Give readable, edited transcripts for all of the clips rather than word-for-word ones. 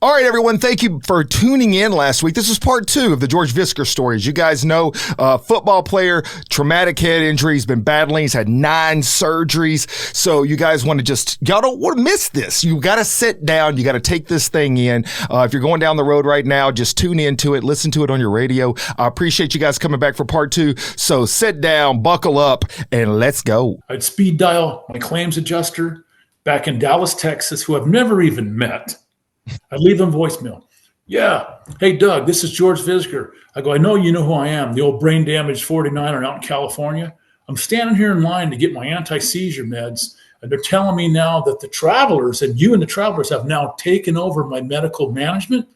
All right, everyone. Thank you for tuning in last week. This is part 2 of the George Visger stories. You guys know, football player, traumatic head injury. He's been battling. He's had 9 surgeries. So you guys y'all don't want to miss this. You got to sit down. You got to take this thing in. If you're going down the road right now, just tune into it. Listen to it on your radio. I appreciate you guys coming back for part 2. So sit down, buckle up, and let's go. I'd speed dial my claims adjuster back in Dallas, Texas, who I've never even met. I leave them voicemail. Yeah. Hey, Doug, this is George Visger. I go, I know you know who I am, the old brain damaged 49er out in California. I'm standing here in line to get my anti-seizure meds, and they're telling me now that the Travelers and you and the Travelers have now taken over my medical management.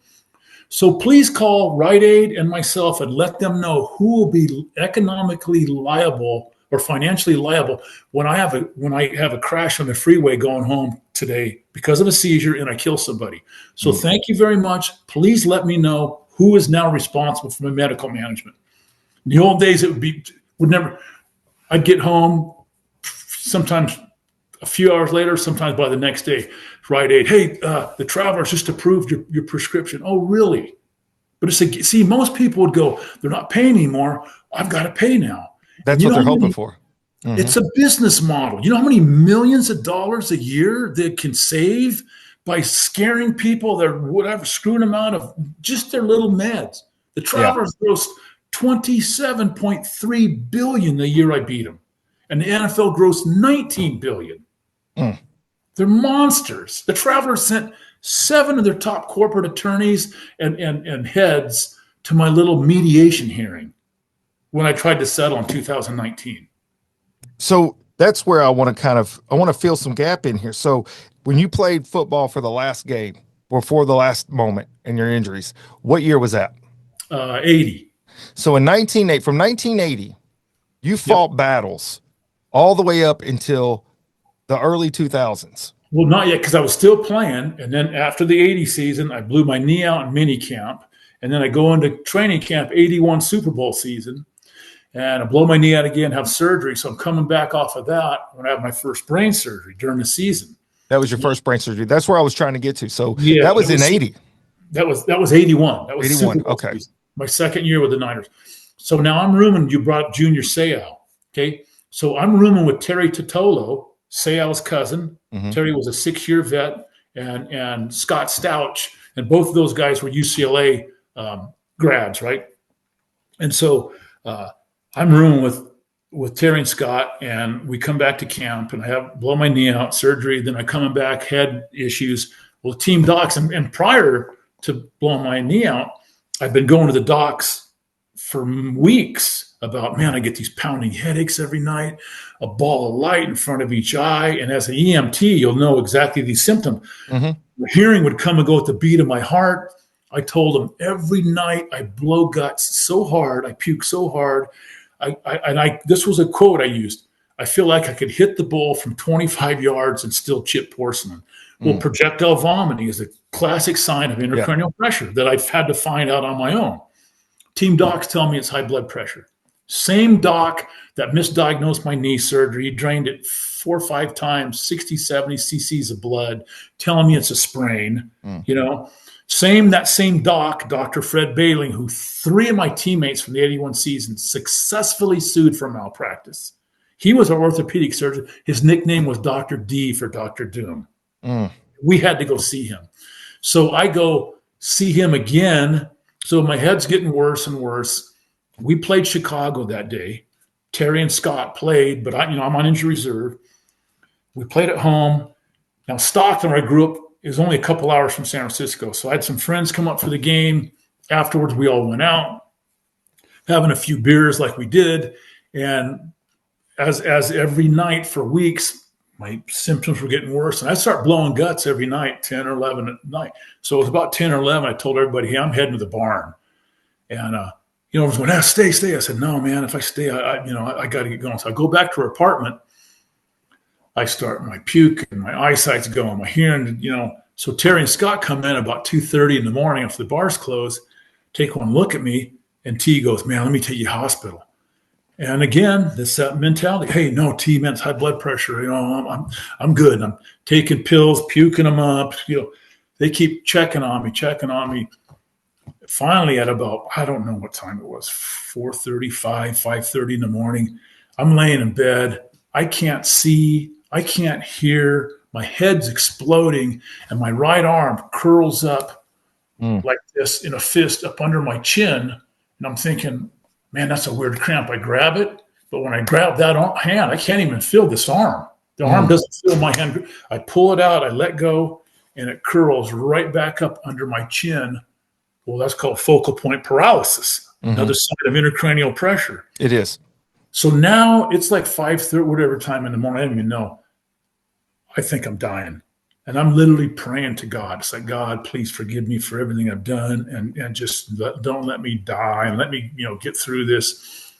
So please call Rite Aid and myself and let them know who will be economically liable or financially liable when I have a crash on the freeway going home today because of a seizure and I kill somebody. So Thank you very much. Please let me know who is now responsible for my medical management. In the old days, I'd get home sometimes a few hours later, sometimes by the next day. Rite Aid, hey, the Travelers just approved your prescription. Oh, really? But see, most people would go, they're not paying anymore. I've got to pay now. That's what they're hoping for. Mm-hmm. It's a business model. You know how many millions of dollars a year they can save by scaring people, screwing them out of just their little meds. The Travelers grossed $27.3 billion the year I beat them. And the NFL grossed $19 billion. They're monsters. The Travelers sent 7 of their top corporate attorneys and heads to my little mediation hearing when I tried to settle in 2019. So that's where I want to fill some gap in here. So when you played football for the last game or for the last moment in your injuries, what year was that? 80. So from 1980, you fought battles all the way up until the early 2000s. Well, not yet, because I was still playing. And then after the 80 season, I blew my knee out in mini camp. And then I go into training camp, 81 Super Bowl season. And I blow my knee out again, have surgery. So I'm coming back off of that when I have my first brain surgery during the season. That was your first brain surgery. That's where I was trying to get to. So that was in 80. That was 81. That was 81. Okay. Season. My second year with the Niners. So now I'm rooming. You brought up Junior Seau. Okay. So I'm rooming with Terry Totolo, Seau's cousin. Mm-hmm. Terry was a 6-year vet, and Scott Stouch. And both of those guys were UCLA grads, right? And so I'm rooming with Terry and Scott, and we come back to camp, and I blow my knee out, surgery. Then I coming back, head issues. Well, team docs, and prior to blowing my knee out, I've been going to the docs for weeks about, man, I get these pounding headaches every night, a ball of light in front of each eye. And as an EMT, you'll know exactly these symptoms. Mm-hmm. The hearing would come and go at the beat of my heart. I told them every night I blow guts so hard, I puke so hard. This was a quote I used. I feel like I could hit the ball from 25 yards and still chip porcelain. Well, projectile vomiting is a classic sign of intracranial pressure that I've had to find out on my own. Team docs tell me it's high blood pressure. Same doc that misdiagnosed my knee surgery, drained it 4 or 5 times, 60, 70 cc's of blood, telling me it's a sprain, That same doc, Dr. Fred Bailey, who 3 of my teammates from the 81 season successfully sued for malpractice. He was an orthopedic surgeon. His nickname was Dr. D for Dr. Doom. We had to go see him. So I go see him again. So my head's getting worse and worse. We played Chicago that day. Terry and Scott played, but I'm on injury reserve. We played at home. Now Stockton, where I grew up, is only a couple hours from San Francisco. So I had some friends come up for the game. Afterwards, we all went out, having a few beers like we did. And as every night for weeks, my symptoms were getting worse. And I start blowing guts every night, 10 or 11 at night. So it was about 10 or 11. I told everybody, hey, I'm heading to the barn. And, everyone's going, stay. I said, no, man, if I stay, I got to get going. So I go back to her apartment. I start my puke and my eyesight's going, my hearing, So Terry and Scott come in about 2:30 in the morning after the bar's closed, take one look at me, and T goes, man, let me take you to the hospital. And again, this mentality, hey, no, T, man, it's high blood pressure. I'm good. I'm taking pills, puking them up. They keep checking on me. Finally, at about, I don't know what time it was, 4:35, 5:30 in the morning, I'm laying in bed. I can't see. I can't hear. My head's exploding, and my right arm curls up like this in a fist up under my chin. And I'm thinking, man, that's a weird cramp. I grab it, but when I grab that hand, I can't even feel this arm. The arm doesn't feel my hand. I pull it out, I let go, and it curls right back up under my chin. Well, that's called focal point paralysis, another sign of intracranial pressure. It is. So now it's like 5:30, whatever time in the morning, I don't even know. I think I'm dying. And I'm literally praying to God. It's like, God, please forgive me for everything I've done, and just don't let me die, and let me, get through this.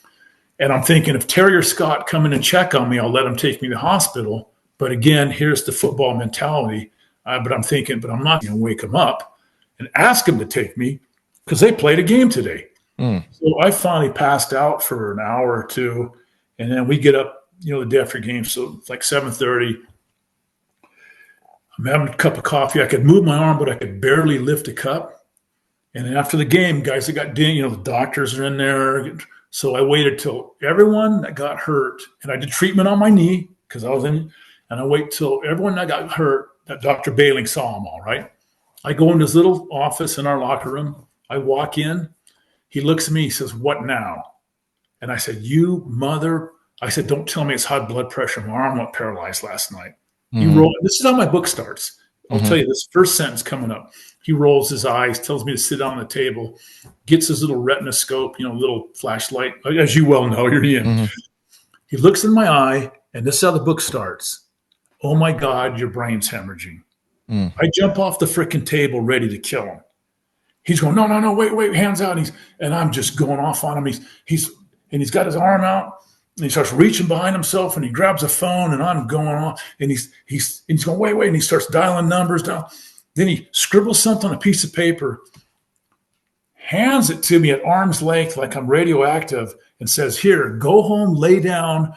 And I'm thinking, if Terry or Scott come in and check on me, I'll let them take me to the hospital. But again, here's the football mentality. But I'm thinking, but I'm not going to wake them up and ask them to take me because they played a game today. So I finally passed out for an hour or two, and then we get up, the day after game. So it's like 7:30. I'm having a cup of coffee. I could move my arm, but I could barely lift a cup. And then after the game, guys that got dinged, the doctors are in there. So I waited till everyone that got hurt, and I did treatment on my knee because I was in, and I wait till everyone that got hurt, that Dr. Bailing saw them all, right? I go in this little office in our locker room. I walk in. He looks at me. He says, "What now?" And I said, I said, "Don't tell me it's high blood pressure. My arm went paralyzed last night." He rolled. This is how my book starts. I'll tell you this first sentence coming up. He rolls his eyes, tells me to sit down on the table, gets his little retinoscope, little flashlight. As you well know, you're in. He looks in my eye, and this is how the book starts. "Oh my God, your brain's hemorrhaging." I jump off the freaking table, ready to kill him. He's going, no, wait, hands out. And I'm just going off on him. He's got his arm out. And he starts reaching behind himself, and he grabs a phone, and I'm going on. And he's going, wait, and he starts dialing numbers down. Then he scribbles something on a piece of paper, hands it to me at arm's length like I'm radioactive, and says, "Here, go home, lay down,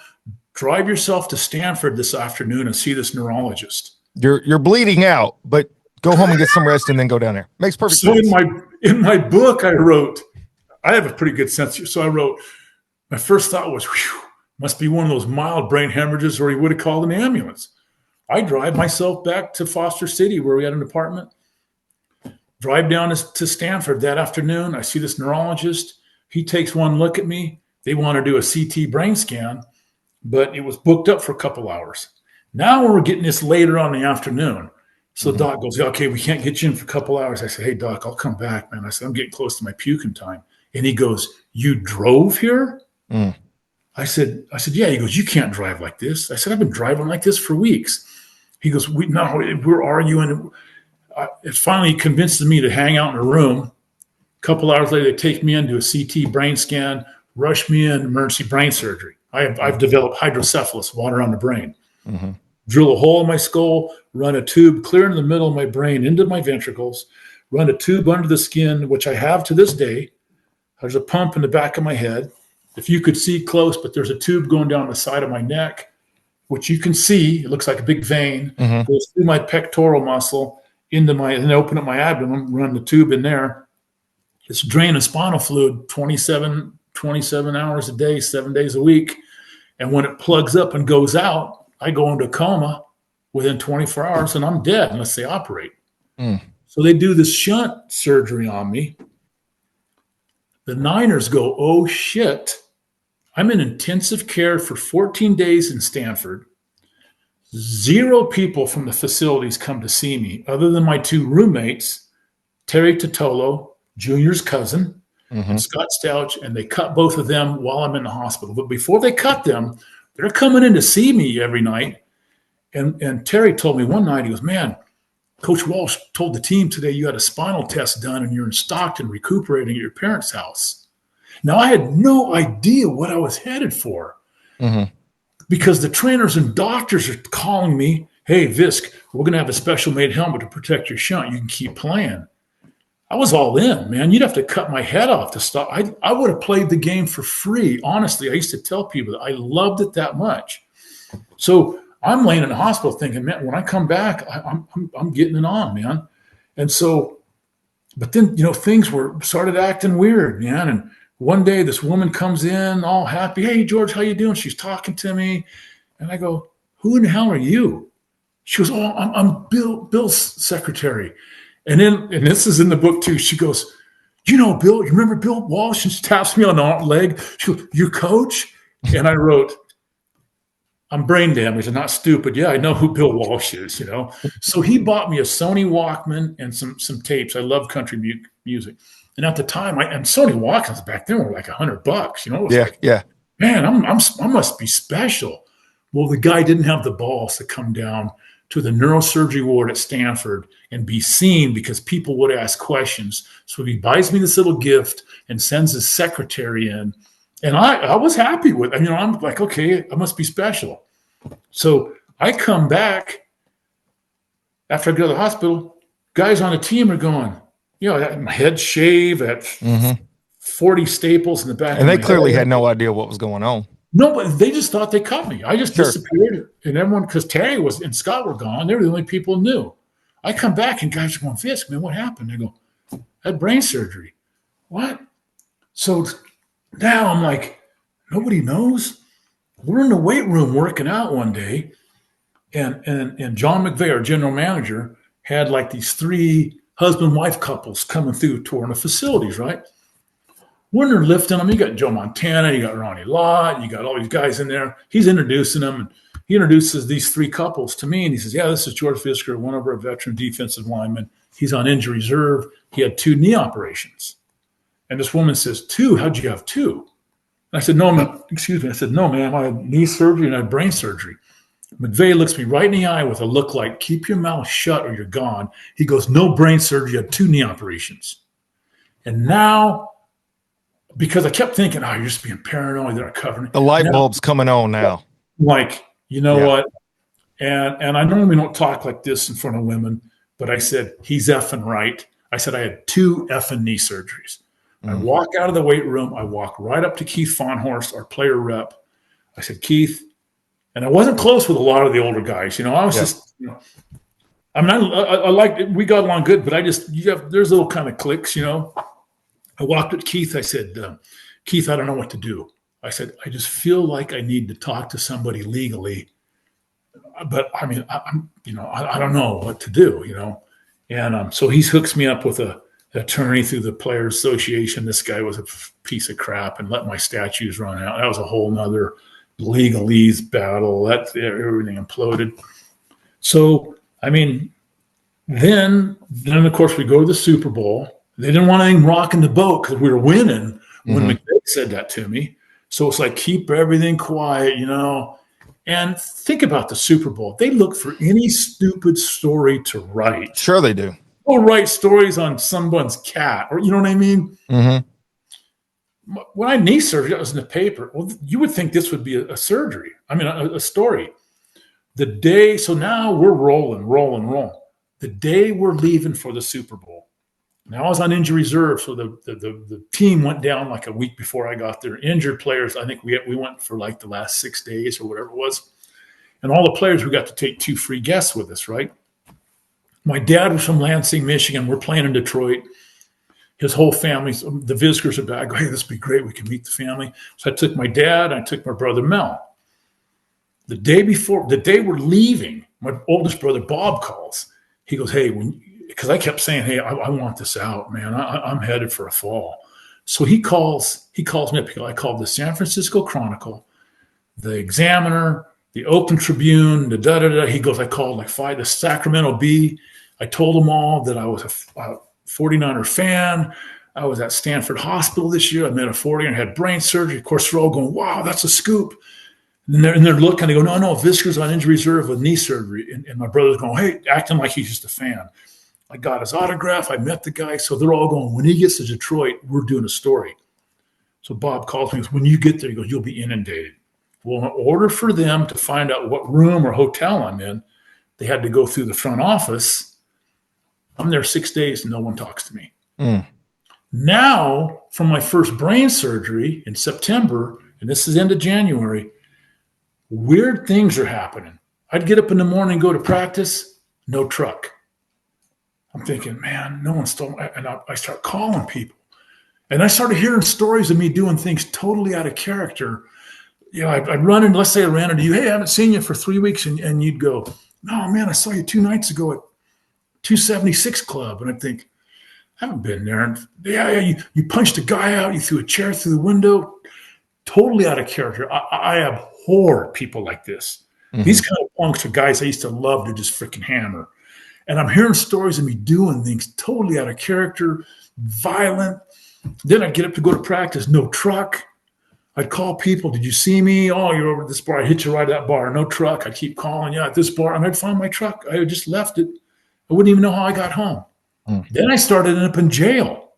drive yourself to Stanford this afternoon and see this neurologist." You're bleeding out, but go home and get some rest and then go down there. Makes perfect sense. So in my book, I have a pretty good sense here. So I wrote, my first thought was, whew, must be one of those mild brain hemorrhages, or he would have called an ambulance. I drive myself back to Foster City, where we had an apartment, drive down to Stanford that afternoon. I see this neurologist. He takes one look at me. They want to do a CT brain scan, but it was booked up for a couple hours. Now we're getting this later on in the afternoon. So the doc goes, "Okay, we can't get you in for a couple hours." I said, "Hey, doc, I'll come back, man." I said, "I'm getting close to my puking time." And he goes, "You drove here?" I said, "Yeah." He goes, "You can't drive like this." I said, "I've been driving like this for weeks." He goes, we're arguing. It finally convinces me to hang out in a room. A couple hours later, they take me into a CT brain scan, rush me in, emergency brain surgery. I've developed hydrocephalus, water on the brain. Drill a hole in my skull, run a tube clear in the middle of my brain into my ventricles, run a tube under the skin, which I have to this day. There's a pump in the back of my head. If you could see close, but there's a tube going down the side of my neck, which you can see. It looks like a big vein. Goes through my pectoral muscle and then open up my abdomen, run the tube in there. It's draining spinal fluid 27 hours a day, 7 days a week. And when it plugs up and goes out, I go into a coma within 24 hours, and I'm dead unless they operate. So they do this shunt surgery on me. The Niners go, "Oh, shit." I'm in intensive care for 14 days in Stanford. 0 people from the facilities come to see me other than my 2 roommates, Terry Totolo, Junior's cousin, and Scott Stouch, and they cut both of them while I'm in the hospital. But before they cut them, they're coming in to see me every night. And Terry told me one night, he goes, "Man, Coach Walsh told the team today you had a spinal test done and you're in Stockton recuperating at your parents' house." Now, I had no idea what I was headed for because the trainers and doctors are calling me, "Hey, Visk, we're going to have a special made helmet to protect your shunt. You can keep playing." I was all in, man. You'd have to cut my head off to stop. I would have played the game for free. Honestly, I used to tell people that I loved it that much. So I'm laying in the hospital thinking, man, when I come back, I'm getting it on, man. And so, but then, things started acting weird, man. And one day this woman comes in all happy. Hey, George, how you doing? She's talking to me. And I go, who in the hell are you? She goes, oh, I'm Bill's secretary. And this is in the book too. She goes, Bill, you remember Bill Walsh? And she taps me on the leg. She goes, your coach? And I wrote, I'm brain damaged and not stupid. Yeah, I know who Bill Walsh is, So he bought me a Sony Walkman and some tapes. I love country music. And at the time, and Sony Walkmans back then were like $100, It was yeah. Man, I must be special. Well, the guy didn't have the balls to come down to the neurosurgery ward at Stanford and be seen because people would ask questions. So he buys me this little gift and sends his secretary in. And I was happy with it. I'm like, okay, I must be special. So I come back after I go to the hospital. Guys on the team are going, my head shaved, at 40 staples in the back. And they clearly had no idea what was going on. No, but they just thought they caught me. I just disappeared. And everyone, because Terry and Scott were gone, they were the only people who knew. I come back and guys are going, Fisk, man, what happened? I go, I had brain surgery. What? So now I'm like, nobody knows. We're in the weight room working out one day, and John McVeigh, our general manager, had like these 3 husband-wife couples coming through touring the facilities, right? When they're lifting them, you got Joe Montana, you got Ronnie Lott, you got all these guys in there. He's introducing them, and he introduces these 3 couples to me, and he says, yeah, this is George Visger, one of our veteran defensive linemen. He's on injury reserve. He had 2 knee operations. And this woman says, 2? How'd you have 2? And I said, no, excuse me. I said, no, ma'am, I had knee surgery and I had brain surgery. McVeigh looks me right in the eye with a look like, keep your mouth shut or you're gone. He goes, no brain surgery, you had 2 knee operations. And now, because I kept thinking, you're just being paranoid, they're covering it. The light bulb's coming on now. Like, what? And I normally don't talk like this in front of women, but I said, he's effing right. I said, I had 2 effing knee surgeries. I walk out of the weight room. I walk right up to Keith Fonhorst, our player rep. I said, Keith, and I wasn't close with a lot of the older guys. I was just, I like, we got along good, but there's little kind of cliques, I walked with Keith. I said, Keith, I don't know what to do. I said, I just feel like I need to talk to somebody legally, but I don't know what to do, And so he hooks me up with a attorney through the Players Association. This guy was a piece of crap and let my statutes run out. That was a whole nother legalese battle. Everything imploded. So, then of course we go to the Super Bowl. They didn't want anything rocking the boat because we were winning when McVeigh said that to me. So it's like, keep everything quiet, And think about the Super Bowl. They look for any stupid story to write. Sure they do. They'll write stories on someone's cat, or you know what I mean? Mm-hmm. When I had knee surgery, that was in the paper. Well, you would think this would be a surgery. A story. The day, so now we're rolling. The day we're leaving for the Super Bowl. Now I was on injury reserve, so the team went down like a week before I got there. Injured players, I think we went for like the last 6 days or whatever it was. And all the players, we got to take 2 free guests with us, right? My dad was from Lansing, Michigan. We're playing in Detroit. His whole family, the Visgers are back. I go, hey, this would be great. We can meet the family. So I took my dad. I took my brother Mel. The day we're leaving, my oldest brother Bob calls. He goes, hey, because I kept saying, hey, I want this out, man. I'm headed for a fall. So he calls me up. I called the San Francisco Chronicle, the Examiner, the Oakland Tribune, the da-da-da. He goes, I called like 5, the Sacramento Bee. I told them all that I was a 49er fan. I was at Stanford Hospital this year. I met a 49er, had brain surgery. Of course, they're all going, wow, that's a scoop. And they're looking, they go, no, Visker's on injury reserve with knee surgery. And my brother's going, hey, acting like he's just a fan. I got his autograph. I met the guy. So they're all going, when he gets to Detroit, we're doing a story. So Bob calls me, when you get there, he goes, you'll be inundated. Well, in order for them to find out what room or hotel I'm in, they had to go through the front office. I'm there 6 days and no one talks to me. Now, from my first brain surgery in September, and this is end of January, weird things are happening. I'd get up in the morning, go to practice, no truck. I'm thinking, man, no one stole my, and I start calling people. And I started hearing stories of me doing things totally out of character. I'd run in, let's say I ran into you, hey, I haven't seen you for 3 weeks. And you'd go, no, man, I saw you 2 nights ago at 276 Club. And I'd think, I haven't been there. And you punched a guy out, you threw a chair through the window. Totally out of character. I abhor people like this. Mm-hmm. These kind of punks are guys I used to love to just freaking hammer. And I'm hearing stories of me doing things totally out of character, violent. Then I'd get up to go to practice, no truck. I'd call people, did you see me? Oh, you're over at this bar. I'd hit you right at that bar, no truck. I'd keep calling, yeah, at this bar. And I'd find my truck. I had just left it. I wouldn't even know how I got home. Then I started up in jail.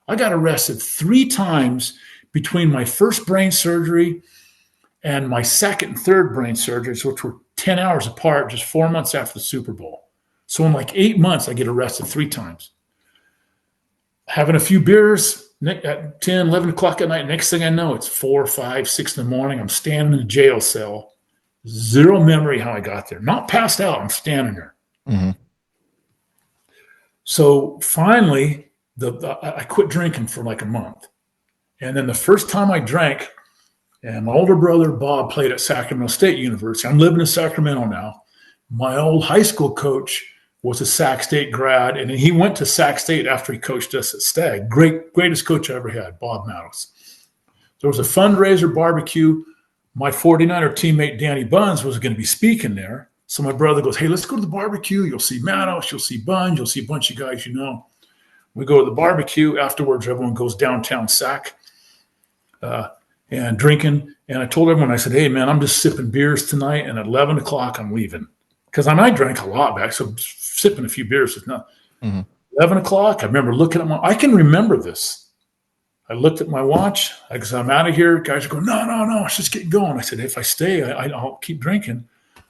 I got arrested 3 times between my first brain surgery and my second and third brain surgeries, which were 10 hours apart, just 4 months after the Super Bowl. So in like 8 months, I get arrested 3 times. Having a few beers at 10, 11 o'clock at night. Next thing I know, it's 4, 5, 6 in the morning. I'm standing in a jail cell. Zero memory how I got there. Not passed out. I'm standing there. Mm-hmm. So finally, I quit drinking for like a month. And then the first time I drank, and my older brother, Bob, played at Sacramento State University. I'm living in Sacramento now. My old high school coach was a Sac State grad, and he went to Sac State after he coached us at Stag. Greatest coach I ever had, Bob Mattos. There was a fundraiser barbecue. My 49er teammate, Danny Buns, was going to be speaking there. So my brother goes, hey, let's go to the barbecue. You'll see Mattos, you'll see Buns, you'll see a bunch of guys you know. We go to the barbecue. Afterwards, everyone goes downtown Sac and drinking. And I told everyone, I said, hey, man, I'm just sipping beers tonight, and at 11 o'clock, I'm leaving. Because I drank a lot back, so sipping a few beers is not. Mm-hmm. 11 o'clock, I remember looking at I can remember this. I looked at my watch. I said, I'm out of here. Guys are going, no, let's just get going. I said, if I stay, I'll keep drinking.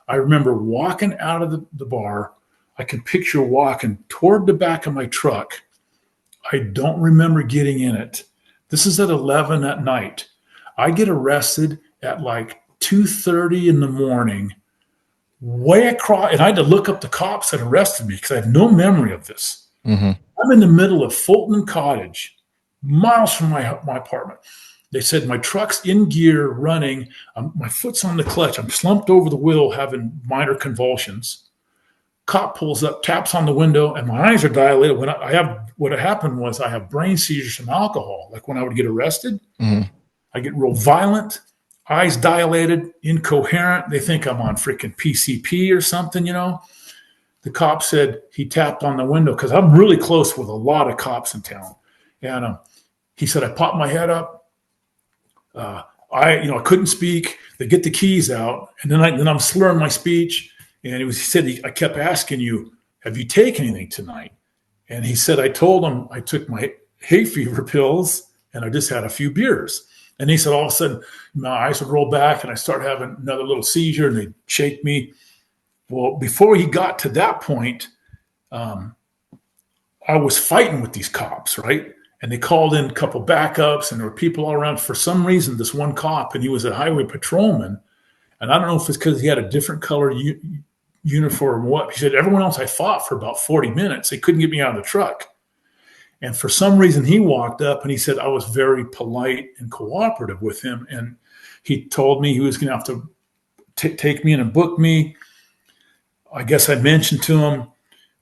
I remember walking out of the bar. I can picture walking toward the back of my truck. I don't remember getting in it. This is at 11 at night. I get arrested at like 2:30 in the morning. Way across, and I had to look up the cops that arrested me because I have no memory of this. Mm-hmm. I'm in the middle of Fulton Cottage, miles from my apartment. They said my truck's in gear, running. My foot's on the clutch. I'm slumped over the wheel, having minor convulsions. Cop pulls up, taps on the window, and my eyes are dilated. What happened was I have brain seizures from alcohol. Like when I would get arrested, I get real violent. Eyes dilated, incoherent. They think I'm on freaking PCP or something, you know. The cop said he tapped on the window because I'm really close with a lot of cops in town. And he said, I popped my head up. I couldn't speak. They get the keys out. And then I'm slurring my speech. And he said, I kept asking you, have you taken anything tonight? And he said, I told him I took my hay fever pills and I just had a few beers. And he said, all of a sudden, my eyes would roll back and I start having another little seizure and they'd shake me. Well, before he got to that point, I was fighting with these cops, right? And they called in a couple backups and there were people all around. For some reason, this one cop, and he was a highway patrolman. And I don't know if it's because he had a different color uniform or what. He said, everyone else I fought for about 40 minutes. They couldn't get me out of the truck. And for some reason, he walked up and he said I was very polite and cooperative with him. And he told me he was going to have to take me in and book me. I guess I mentioned to him,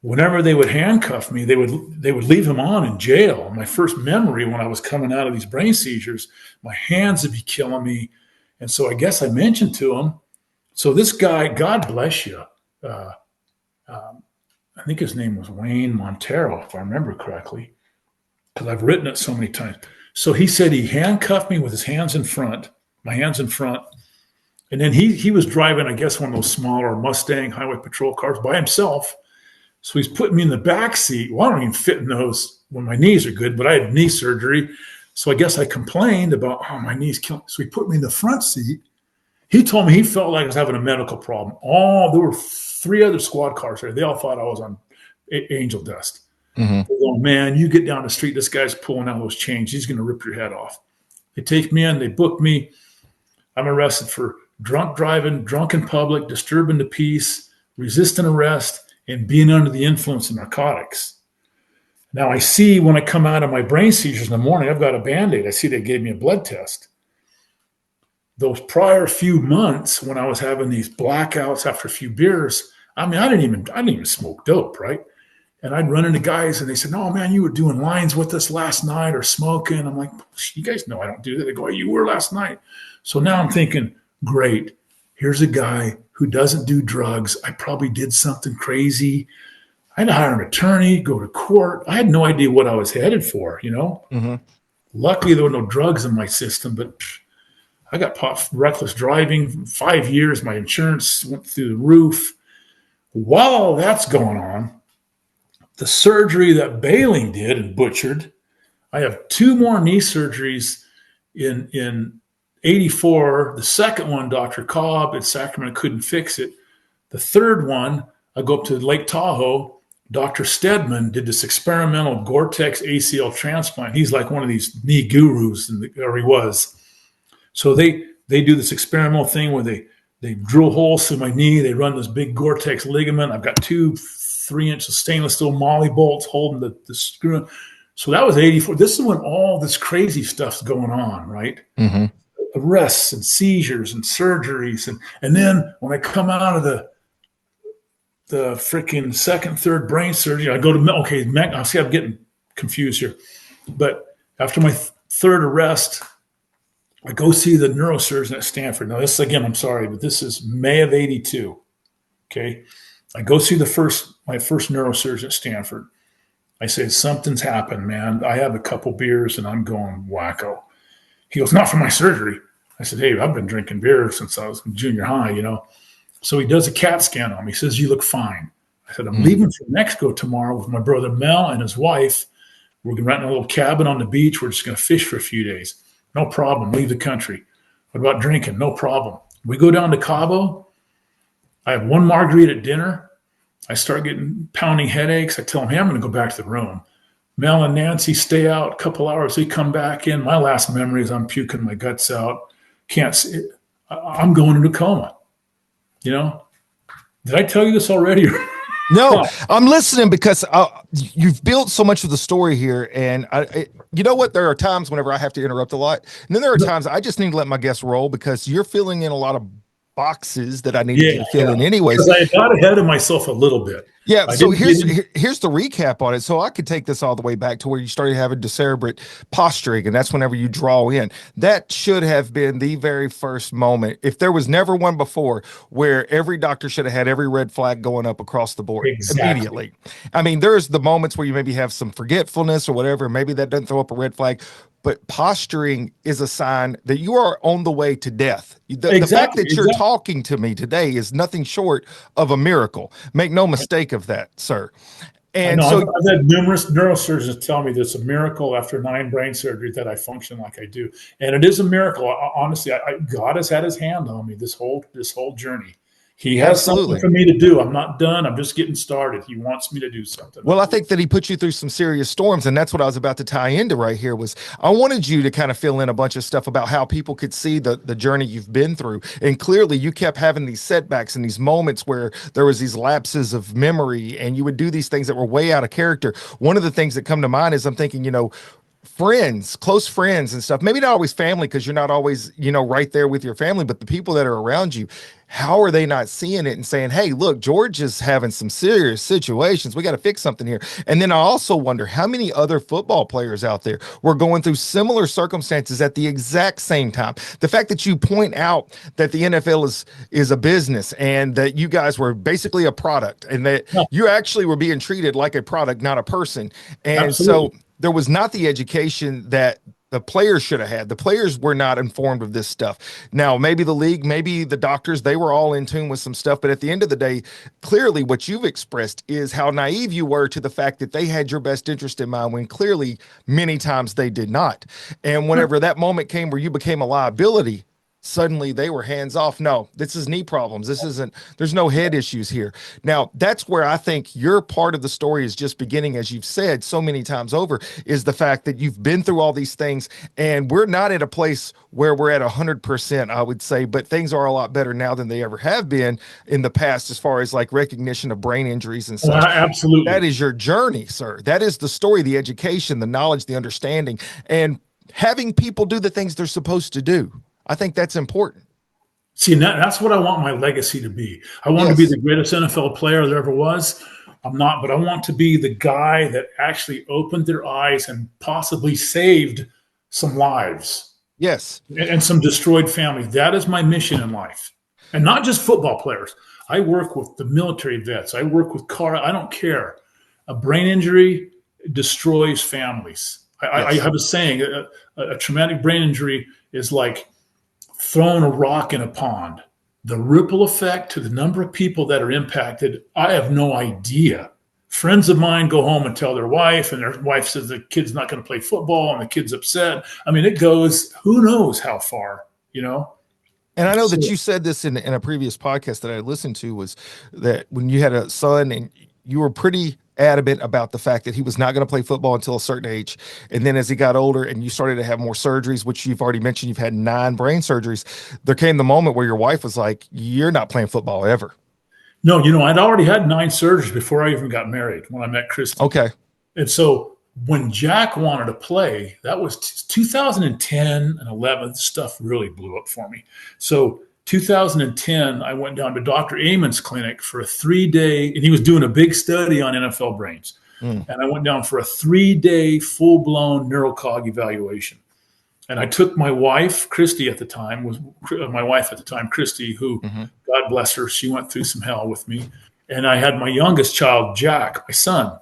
whenever they would handcuff me, they would leave him on in jail. My first memory when I was coming out of these brain seizures, my hands would be killing me. And so I guess I mentioned to him. So this guy, God bless you, I think his name was Wayne Montero, if I remember correctly, because I've written it so many times. So he said he handcuffed me with his hands in front, my hands in front. And then he was driving, I guess, one of those smaller Mustang highway patrol cars by himself. So he's putting me in the back seat. Well, I don't even fit in those when my knees are good, but I had knee surgery. So I guess I complained about, my knees killing me. So he put me in the front seat. He told me he felt like I was having a medical problem. There were 3 other squad cars there. They all thought I was on angel dust. Mm-hmm. They're going, man, you get down the street, this guy's pulling out those chains. He's going to rip your head off. They take me in. They book me. I'm arrested for drunk driving, drunk in public, disturbing the peace, resisting arrest, and being under the influence of narcotics. Now I see when I come out of my brain seizures in the morning, I've got a Band-Aid. I see they gave me a blood test. Those prior few months when I was having these blackouts after a few beers, I mean, I didn't even smoke dope, right? And I'd run into guys and they said, "No, man, you were doing lines with us last night or smoking." I'm like, "You guys know I don't do that." They go, "Oh, you were last night." So now I'm thinking, great, here's a guy who doesn't do drugs. I probably did something crazy. I had to hire an attorney, go to court. I had no idea what I was headed for, you know? Mm-hmm. Luckily, there were no drugs in my system, but I got caught reckless driving 5 years. My insurance went through the roof. While all that's going on, the surgery that Bailing did and butchered, I have 2 more knee surgeries in 84. The second one, Dr. Cobb at Sacramento couldn't fix it. The third one, I go up to Lake Tahoe. Dr. Stedman did this experimental Gore-Tex ACL transplant. He's like one of these knee gurus, or he was. So they do this experimental thing where they drill holes through my knee. They run this big Gore-Tex ligament. I've got 2 3-inch stainless steel molly bolts holding the screw. So that was 84. This is when all this crazy stuff's going on, right? Mm-hmm. Arrests and seizures and surgeries. And then when I come out of the freaking second, third brain surgery, I go to, I see I'm getting confused here. But after my third arrest, I go see the neurosurgeon at Stanford. Now, this, again, I'm sorry, but this is May of 82. Okay. I go see my first neurosurgeon at Stanford. I say, "Something's happened, man. I have a couple beers and I'm going wacko." He goes, "Not for my surgery." I said, "Hey, I've been drinking beer since I was in junior high, you know." So he does a CAT scan on me. He says, "You look fine." I said, "I'm leaving for Mexico tomorrow with my brother Mel and his wife. We're going to rent a little cabin on the beach. We're just going to fish for a few days." "No problem. Leave the country." "What about drinking?" "No problem." We go down to Cabo. I have 1 margarita at dinner. I start getting pounding headaches. I tell them, "Hey, I'm going to go back to the room." Mel and Nancy stay out a couple hours. They come back in. My last memory is I'm puking my guts out. Can't see it. I'm going into coma. You know? Did I tell you this already? No, I'm listening because you've built so much of the story here. And you know what? There are times whenever I have to interrupt a lot. And then there are times I just need to let my guests roll because you're filling in a lot of boxes that I needed you to fill in anyways. Because I got ahead of myself a little bit. Yeah, so here's the recap on it. So I could take this all the way back to where you started having decerebrate posturing, and that's whenever you draw in. That should have been the very first moment, if there was never one before, where every doctor should have had every red flag going up across the board immediately. I mean, there's the moments where you maybe have some forgetfulness or whatever. Maybe that doesn't throw up a red flag. But posturing is a sign that you are on the way to death. The fact that you're talking to me today is nothing short of a miracle. Make no mistake of that, sir. And so I've had numerous neurosurgeons tell me that it's a miracle after 9 brain surgeries that I function like I do. And it is a miracle. Honestly, God has had his hand on me this whole journey. He has something for me to do. I'm not done. I'm just getting started. He wants me to do something. Well, I think that he put you through some serious storms, and that's what I was about to tie into right here. Was I wanted you to kind of fill in a bunch of stuff about how people could see the journey you've been through. And clearly you kept having these setbacks and these moments where there was these lapses of memory, and you would do these things that were way out of character. One of the things that come to mind is I'm thinking, friends, close friends and stuff, maybe not always family, because you're not always, right there with your family, but the people that are around you, how are they not seeing it and saying, "Hey, look, George is having some serious situations. We got to fix something here." And then I also wonder how many other football players out there were going through similar circumstances at the exact same time. The fact that you point out that the NFL is a business and that you guys were basically a product and that you actually were being treated like a product, not a person. And so there was not the education that the players should have had. The players were not informed of this stuff. Now, maybe the league, maybe the doctors, they were all in tune with some stuff. But at the end of the day, clearly what you've expressed is how naive you were to the fact that they had your best interest in mind when clearly many times they did not. And whenever that moment came where you became a liability, suddenly they were hands off. No, this is knee problems. There's no head issues here. Now, that's where I think your part of the story is just beginning, as you've said so many times over, is the fact that you've been through all these things, and we're not at a place where we're at 100%, I would say, but things are a lot better now than they ever have been in the past, as far as like recognition of brain injuries and Oh, such. That absolutely. is your journey, sir. That is the story, the education, the knowledge, the understanding, and having people do the things they're supposed to do. I think that's important. See, and that's what I want my legacy to be. I want to be Yes. the greatest NFL player there ever was. I'm not, but I want to be the guy that actually opened their eyes and possibly saved some lives Yes. and some destroyed families. That is my mission in life. And not just football players. I work with the military vets. I work with I don't care. A brain injury destroys families. I Yes. have a saying, a traumatic brain injury is like throwing a rock in a pond. The ripple effect to the number of people that are impacted, I have no idea. Friends of mine go home and tell their wife, and their wife says the kid's not going to play football, and the kid's upset. I mean, it goes who knows how far, you know? And I know So, that you said this in a previous podcast that I listened to, was that when you had a son and you were pretty adamant about the fact that he was not going to play football until a certain age. And then as he got older and you started to have more surgeries, which you've already mentioned, you've had 9 brain surgeries. There came the moment where your wife was like, "You're not playing football ever." no, I'd already had 9 surgeries before I even got married when I met Christy. Okay. And so when Jack wanted to play, that was 2010 and 11. Stuff really blew up for me. So 2010, I went down to Dr. Amon's clinic for a 3-day, and he was doing a big study on NFL brains. Mm. And I went down for a 3-day full-blown neurocog evaluation. And I took my wife, Christy at the time, Christy, who, Mm-hmm. God bless her, she went through some hell with me. And I had my youngest child, Jack, my son.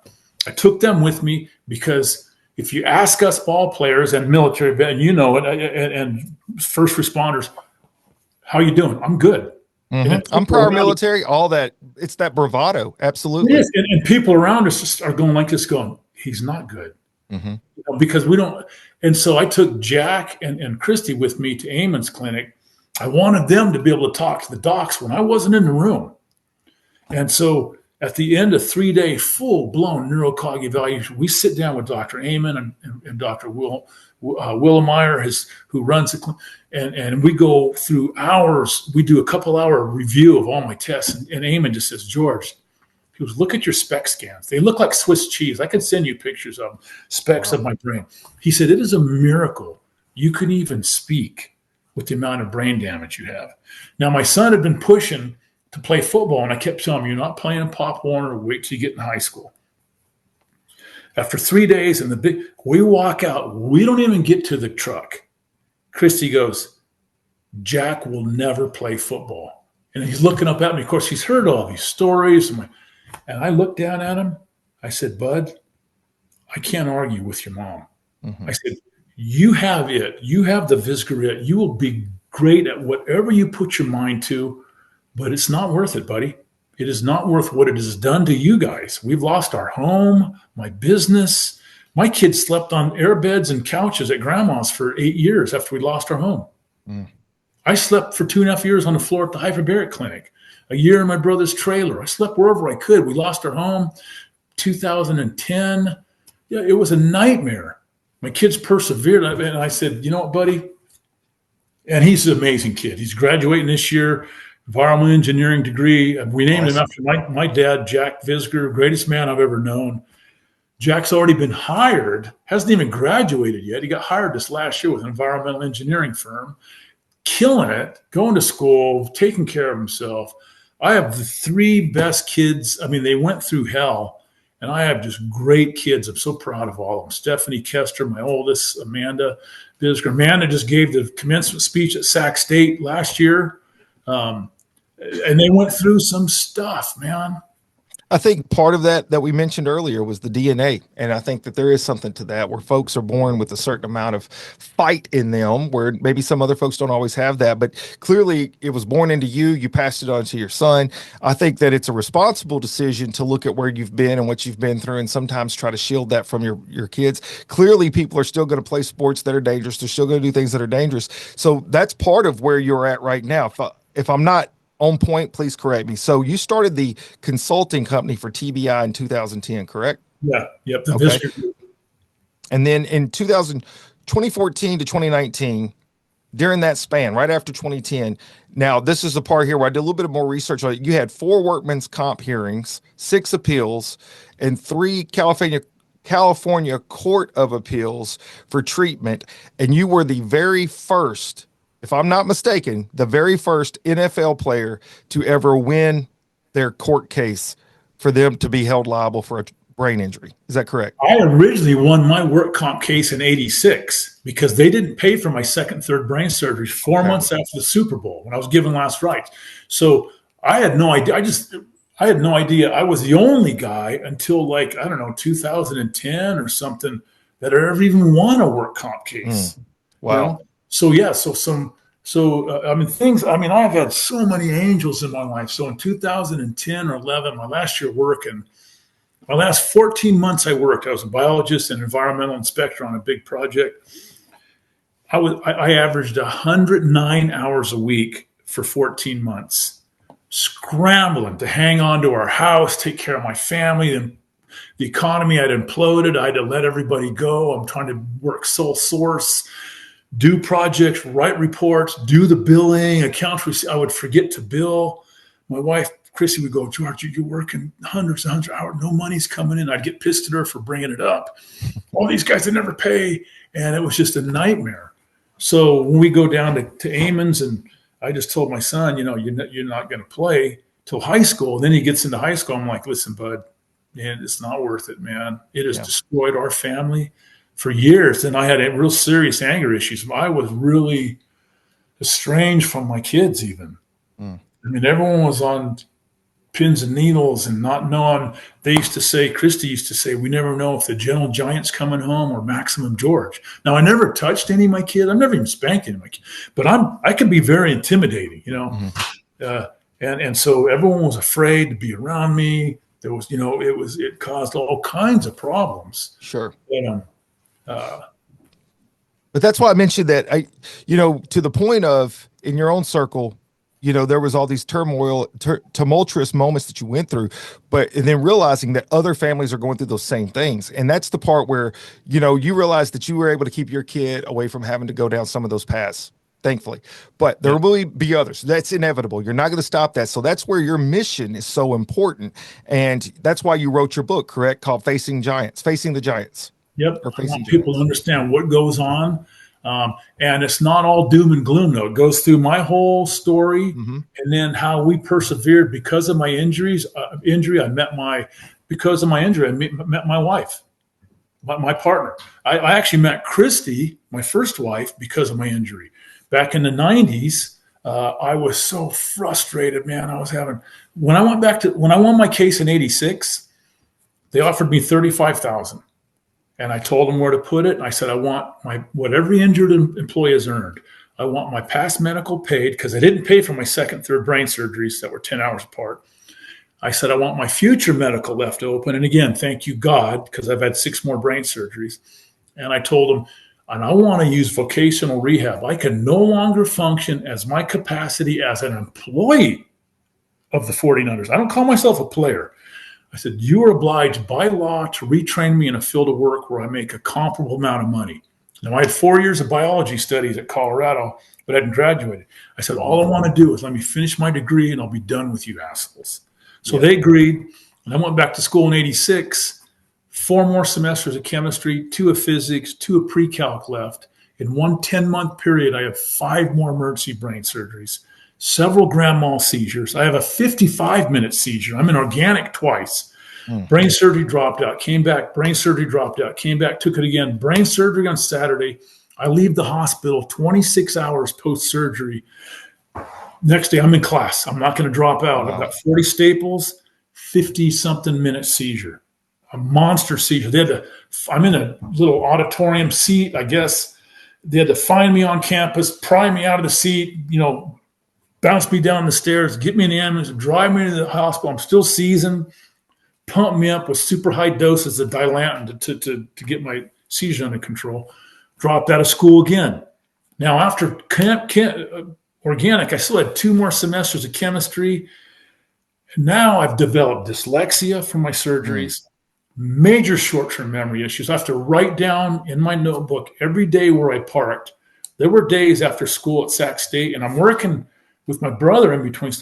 I took them with me because if you ask us ball players and military, and you know it, and first responders, how you doing? I'm good. Mm-hmm. I'm prior military, all that. It's that bravado. Absolutely. And people around us just are going like this, going, he's not good. Mm-hmm. Because we don't. And so I took Jack and Christy with me to Amon's clinic. I wanted them to be able to talk to the docs when I wasn't in the room. And so at the end of 3-day full-blown neurocog evaluation, we sit down with Dr. Amon and Dr. Willemeyer, who runs the clinic, and we go through hours. We do a couple-hour review of all my tests. And Amon just says, "George," he goes, "look at your SPECT scans. They look like Swiss cheese. I could send you pictures of them, specs of my brain." He said, "It is a miracle you can even speak with the amount of brain damage you have." Now, my son had been pushing to play football, and I kept telling him, "You're not playing in Pop Warner. Wait till you get in high school." After 3 days, we walk out. We don't even get to the truck. Christy goes, "Jack will never play football." And he's looking up at me. Of course, he's heard all these stories. And I looked down at him. I said, "Bud, I can't argue with your mom." Mm-hmm. I said, "You have it. You have the Visger it. You will be great at whatever you put your mind to, but it's not worth it, buddy. It is not worth what it has done to you guys. We've lost our home, my business. My kids slept on air beds and couches at grandma's for 8 years after we lost our home. Mm. I slept for 2.5 years on the floor at the hyperbaric clinic, a year in my brother's trailer. I slept wherever I could. We lost our home 2010. Yeah, it was a nightmare. My kids persevered. And I said, "You know what, buddy?" And he's an amazing kid. He's graduating this year, environmental engineering degree. We named him after my dad, Jack Visger, greatest man I've ever known. Jack's already been hired, hasn't even graduated yet. He got hired this last year with an environmental engineering firm, killing it, going to school, taking care of himself. I have the 3 best kids. I mean, they went through hell, and I have just great kids. I'm so proud of all of them. Stephanie Kester, my oldest, Amanda Visger. Amanda just gave the commencement speech at Sac State last year. And they went through some stuff, man. I think part of that we mentioned earlier was the DNA. And I think that there is something to that where folks are born with a certain amount of fight in them, where maybe some other folks don't always have that. But clearly it was born into you. You passed it on to your son. I think that it's a responsible decision to look at where you've been and what you've been through and sometimes try to shield that from your kids. Clearly, people are still going to play sports that are dangerous. They're still going to do things that are dangerous. So that's part of where you're at right now. If I'm not on point, please correct me. So you started the consulting company for TBI in 2010, correct? Yeah. Yep. The Okay. Visger. And then in 2014 to 2019, during that span, right after 2010, now this is the part here where I did a little bit of more research on it. You had 4 workman's comp hearings, 6 appeals, and 3 California Court of Appeals for treatment. And you were the very first, if I'm not mistaken, the very first NFL player to ever win their court case for them to be held liable for a brain injury. Is that correct? I originally won my work comp case in '86 because they didn't pay for my second, third brain surgery 4 months after the Super Bowl when I was given last rites. So I had no idea. I had no idea. I was the only guy until, like, I don't know, 2010 or something that ever even won a work comp case. Wow. You know? So yeah, I mean, I've had so many angels in my life. So in 2010 or 11, my last year working, my last 14 months I worked. I was a biologist and environmental inspector on a big project. I averaged 109 hours a week for 14 months, scrambling to hang on to our house, take care of my family, and the economy had imploded. I had to let everybody go. I'm trying to work sole source, do projects, write reports, do the billing, accounts. I would forget to bill. My wife, Chrissy, would go, George, you're working hundreds and hundreds of hours. No money's coming in. I'd get pissed at her for bringing it up. All these guys, they never pay. And it was just a nightmare. So when we go down to Amon's, and I just told my son, you're not going to play till high school. Then he gets into high school. I'm like, listen, bud, man, it's not worth it, man. It has destroyed our family for years. And I had real serious anger issues. I was really estranged from my kids even. I mean, everyone was on pins and needles and not knowing. Christy used to say, we never know if the Gentle Giant's coming home or Maximum George. Now, I never touched any of my kids. I've never even spanked any of my kids. But I can be very intimidating, and so everyone was afraid to be around me. There was, it caused all kinds of problems. Sure. But that's why I mentioned that, to the point of in your own circle, there was all these tumultuous moments that you went through, and then realizing that other families are going through those same things. And that's the part where, you realize that you were able to keep your kid away from having to go down some of those paths, thankfully. But there will be others. That's inevitable. You're not going to stop that. So that's where your mission is so important. And that's why you wrote your book, correct? Called Facing the Giants. Yep. I want people to understand what goes on. And it's not all doom and gloom, though. It goes through my whole story and then how we persevered because of my injuries. Because of my injury, I met my wife, my partner. I actually met Christy, my first wife, because of my injury. Back in the 90s, I was so frustrated, man. When I won my case in '86, they offered me $35,000. And I told them where to put it. And I said, I want what every injured employee has earned. I want my past medical paid because I didn't pay for my second, third brain surgeries that were 10 hours apart. I said, I want my future medical left open. And again, thank you, God, because I've had 6 more brain surgeries. And I told them, and I want to use vocational rehab. I can no longer function as my capacity as an employee of the 49ers. I don't call myself a player. I said, you are obliged by law to retrain me in a field of work where I make a comparable amount of money. Now, I had 4 years of biology studies at Colorado, but I hadn't graduated. I said, all I want to do is let me finish my degree and I'll be done with you assholes. So they agreed. And I went back to school in '86, 4 more semesters of chemistry, 2 of physics, 2 of pre-calc left. In one 10-month period, I have 5 more emergency brain surgeries, several grand mal seizures. I have a 55-minute seizure. I'm in organic twice. Brain surgery dropped out, came back. Brain surgery dropped out, came back, took it again. Brain surgery on Saturday. I leave the hospital 26 hours post-surgery. Next day, I'm in class. I'm not going to drop out. Wow. I've got 40 staples, 50-something minute seizure, a monster seizure. I'm in a little auditorium seat, I guess. They had to find me on campus, pry me out of the seat, bounce me down the stairs, get me in the ambulance, drive me to the hospital. I'm still seizing, pump me up with super high doses of Dilantin to get my seizure under control. Dropped out of school again. Now, after organic, I still had 2 more semesters of chemistry. Now I've developed dyslexia from my surgeries, major short-term memory issues. I have to write down in my notebook every day where I parked. There were days after school at Sac State, and I'm working with my brother in between.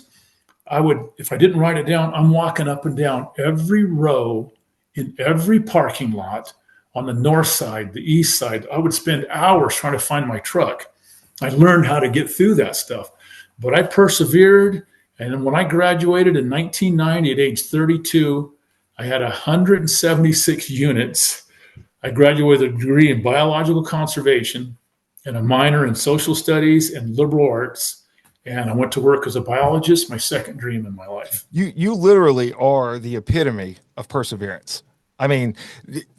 If I didn't write it down, I'm walking up and down every row in every parking lot on the north side, the east side. I would spend hours trying to find my truck. I learned how to get through that stuff, but I persevered. And when I graduated in 1990 at age 32, I had 176 units. I graduated with a degree in biological conservation and a minor in social studies and liberal arts. And I went to work as a biologist, my second dream in my life. You literally are the epitome of perseverance. I mean,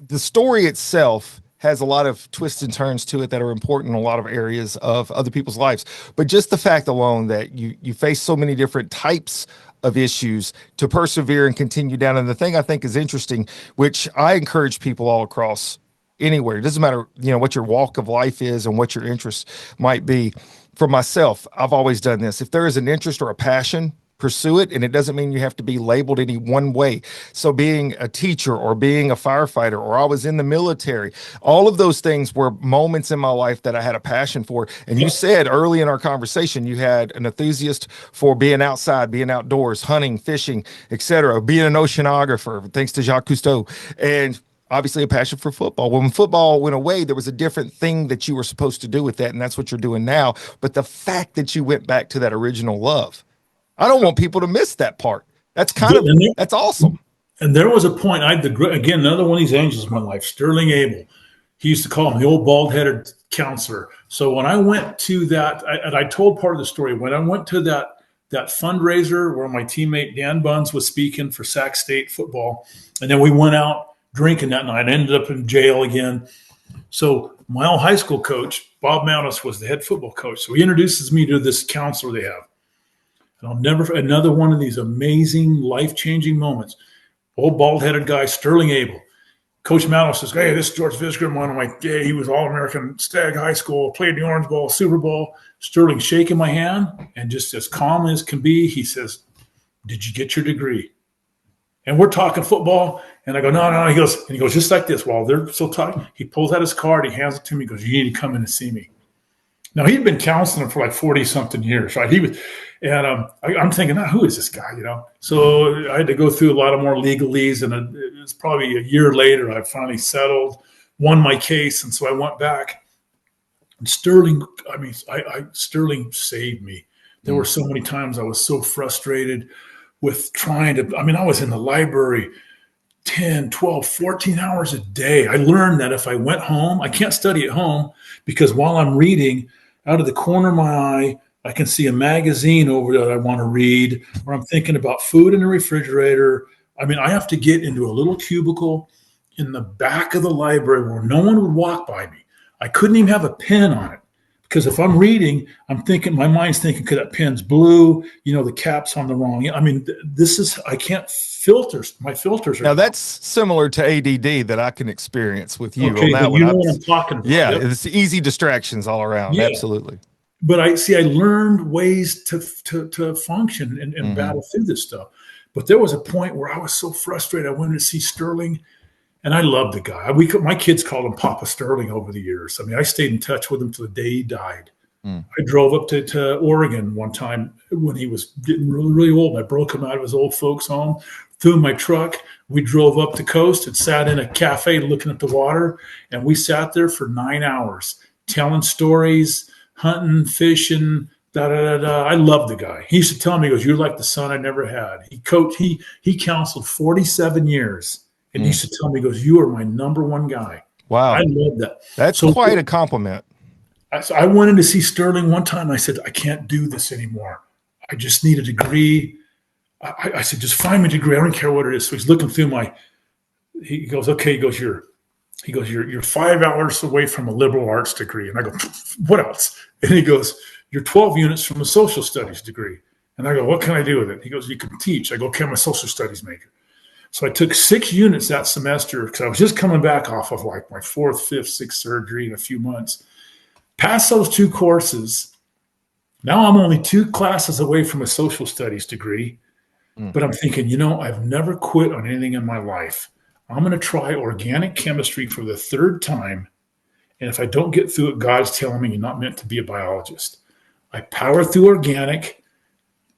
the story itself has a lot of twists and turns to it that are important in a lot of areas of other people's lives. But just the fact alone that you face so many different types of issues to persevere and continue down. And the thing I think is interesting, which I encourage people all across anywhere, it doesn't matter, what your walk of life is and what your interests might be. For myself, I've always done this. If there is an interest or a passion, pursue it. And it doesn't mean you have to be labeled any one way. So being a teacher or being a firefighter, or I was in the military, all of those things were moments in my life that I had a passion for. And you said early in our conversation, you had an enthusiast for being outside, being outdoors, hunting, fishing, etc., being an oceanographer, thanks to Jacques Cousteau. And obviously a passion for football. When football went away, there was a different thing that you were supposed to do with that. And that's what you're doing now. But the fact that you went back to that original love, I don't want people to miss that part. That's that's awesome. And there was a point, again, another one of these angels in my life, Sterling Abel. He used to call him the old bald-headed counselor. So when I went to that, and I told part of the story, when I went to that fundraiser where my teammate Dan Buns was speaking for Sac State football, and then we went out drinking that night. I ended up in jail again. So my old high school coach, Bob Mountis, was the head football coach. So he introduces me to this counselor they have. And I'll never, another one of these amazing, life-changing moments. Old bald-headed guy, Sterling Abel. Coach Mountis says, "Hey, this is George Visger, one of my, he was All-American, Stag High School, played the Orange Bowl, Super Bowl." Sterling shaking my hand, and just as calm as can be, he says, "Did you get your degree?" And we're talking football, and I go, no. He goes just like this. While they're still talking, he pulls out his card, he hands it to me, he goes, "You need to come in and see me." Now, he'd been counseling for like 40-something years, right? He was, and I'm thinking, who is this guy, So I had to go through a lot of more legalese, and it was probably a year later I finally settled, won my case, and so I went back. And Sterling, Sterling saved me. There were so many times I was so frustrated with trying to, I was in the library 10, 12, 14 hours a day. I learned that if I went home, I can't study at home because while I'm reading, out of the corner of my eye, I can see a magazine over that I want to read, or I'm thinking about food in the refrigerator. I have to get into a little cubicle in the back of the library where no one would walk by me. I couldn't even have a pen on it because if I'm reading, I'm thinking, my mind's thinking, "Could that pen's blue? The cap's on the wrong." I can't filter. My filters are. Now that's similar to ADD that I can experience with you. Okay, on that you know what I'm talking about. Yeah, Yep. It's easy distractions all around. Yeah. Absolutely. But I learned ways to function and battle through this stuff. But there was a point where I was so frustrated. I wanted to see Sterling, and I loved the guy. My kids called him Papa Sterling over the years. I stayed in touch with him till the day he died. I drove up to Oregon one time when he was getting really, really old. I broke him out of his old folks' home, threw my truck. We drove up the coast and sat in a cafe looking at the water, and we sat there for 9 hours telling stories, hunting, fishing, I love the guy. He used to tell me, he goes, "You're like the son I never had." He counseled 47 years, and he used to tell me, he goes, "You are my number one guy." Wow. I love that. That's quite a compliment. So I wanted to see Sterling one time. I said, "I can't do this anymore. I just need a degree. I said, just find me a degree. I don't care what it is. So he's looking through he goes, okay, you're 5 hours away from a liberal arts degree. And I go, what else? And he goes, you're 12 units from a social studies degree. And I go, what can I do with it? He goes, you can teach. I go, okay, I'm a social studies major. So I took 6 units that semester because I was just coming back off of like my 4th, 5th, 6th surgery in a few months. Passed those 2 courses. Now I'm only 2 classes away from a social studies degree. But I'm thinking, I've never quit on anything in my life. I'm going to try organic chemistry for the 3rd time. And if I don't get through it, God's telling me you're not meant to be a biologist. I powered through organic,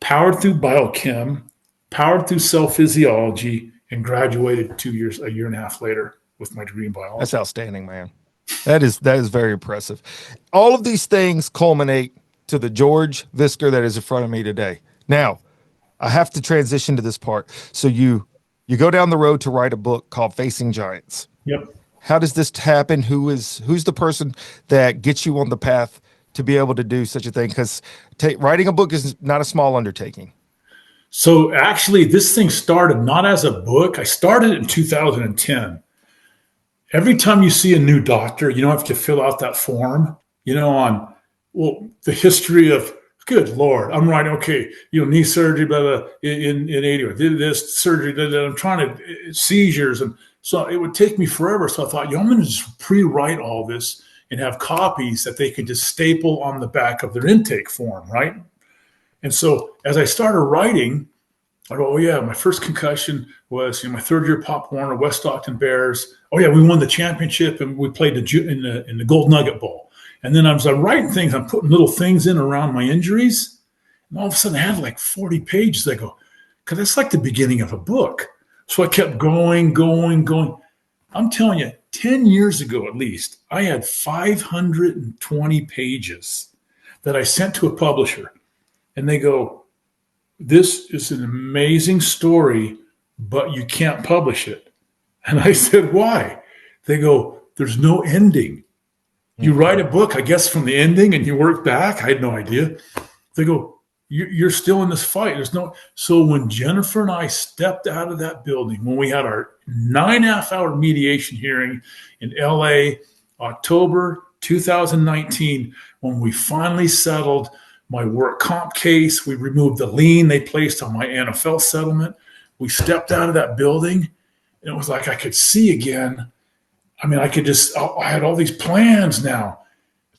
powered through biochem, powered through cell physiology, and graduated a year and a half later with my degree in biology. That's outstanding, man. That is very impressive. All of these things culminate to the George Visger that is in front of me today. Now, I have to transition to this part. So you go down the road to write a book called Facing Giants. Yep. How does this happen? Who's the person that gets you on the path to be able to do such a thing? Because writing a book is not a small undertaking. So actually, this thing started not as a book. I started it in 2010. Every time you see a new doctor, you don't have to fill out that form, on the history of. Good Lord, I'm writing, okay, knee surgery, blah, blah, in 80, did this surgery, I'm trying to, seizures. And so it would take me forever. So I thought, I'm going to just pre-write all this and have copies that they can just staple on the back of their intake form, right? And so as I started writing, I go, oh yeah, my first concussion was my 3rd year Pop Warner, West Stockton Bears. Oh yeah, we won the championship and we played in the Gold Nugget Bowl. And then I'm writing things, I'm putting little things in around my injuries. And all of a sudden I had like 40 pages. I go, because that's like the beginning of a book. So I kept going. I'm telling you, 10 years ago at least, I had 520 pages that I sent to a publisher. And they go, this is an amazing story, but you can't publish it. And I said, why? They go, there's no ending. You write a book, I guess, from the ending and you work back. I had no idea. They go, you're still in this fight. So when Jennifer and I stepped out of that building, when we had our 9.5-hour mediation hearing in LA, October 2019, when we finally settled my work comp case, we removed the lien they placed on my NFL settlement. We stepped out of that building and it was like I could see again. I had all these plans now.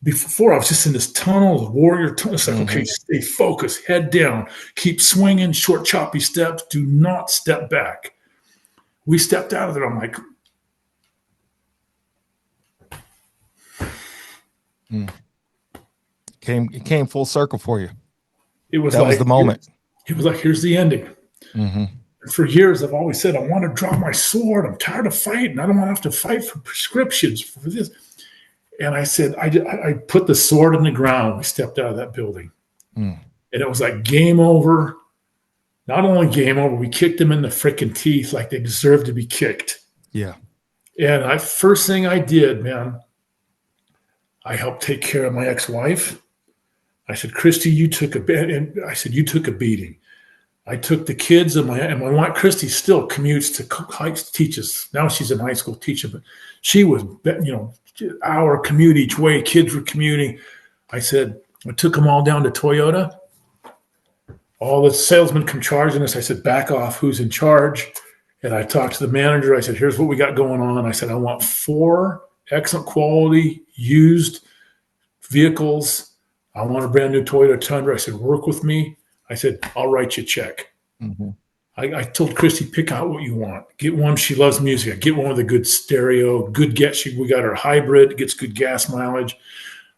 Before I was just in this tunnel, warrior tunnel. It's like, okay, stay focused, head down, keep swinging, short, choppy steps. Do not step back. We stepped out of there. I'm like, It came full circle for you. That was the moment. It was like, here's the ending. Mm-hmm. For years, I've always said, I want to draw my sword. I'm tired of fighting. I don't want to have to fight for prescriptions for this. And I said, I put the sword in the ground. We stepped out of that building. And it was like game over. Not only game over, we kicked them in the freaking teeth like they deserved to be kicked. Yeah. And first thing I did, man, I helped take care of my ex-wife. I said, Christy, you took a beating. I took the kids and my wife, Christy, still commutes to teaches. Now she's in high school teaching, but she was, hour commute each way. Kids were commuting. I said, I took them all down to Toyota. All the salesmen come charging us. I said, back off. Who's in charge? And I talked to the manager. I said, here's what we got going on. I said, I want 4 excellent quality used vehicles. I want a brand new Toyota Tundra. I said, work with me. I said, I'll write you a check. Mm-hmm. I told Christy, pick out what you want. Get one. She loves music. I get one with a good stereo, good get. We got her hybrid, gets good gas mileage.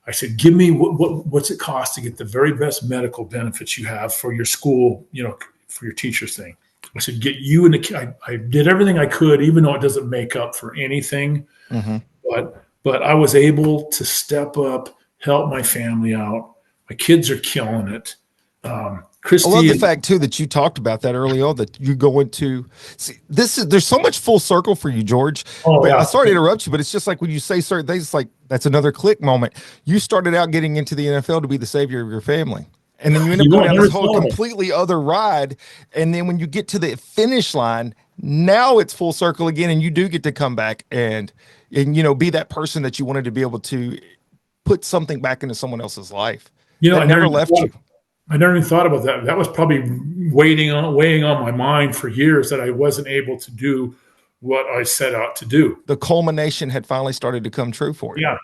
I said, give me what's it cost to get the very best medical benefits you have for your school, for your teachers thing. I said, get you in the. I did everything I could, even though it doesn't make up for anything. Mm-hmm. But I was able to step up, help my family out. My kids are killing it. Christy, I love the fact too that you talked about that early on, that you go into there's so much full circle for you, George. I'm sorry to interrupt you, but it's just like when you say certain things, it's like that's another click moment. You started out getting into the NFL to be the savior of your family. And then you end up You know, going I down never this whole thought of it. completely other ride. And then when you get to the finish line, now it's full circle again, and you do get to come back and be that person that you wanted to be able to put something back into someone else's life You know, that never left you. I never even thought about that. That was probably weighing on my mind for years, that I wasn't able to do what I set out to do. The culmination had finally started to come true for you. Yeah,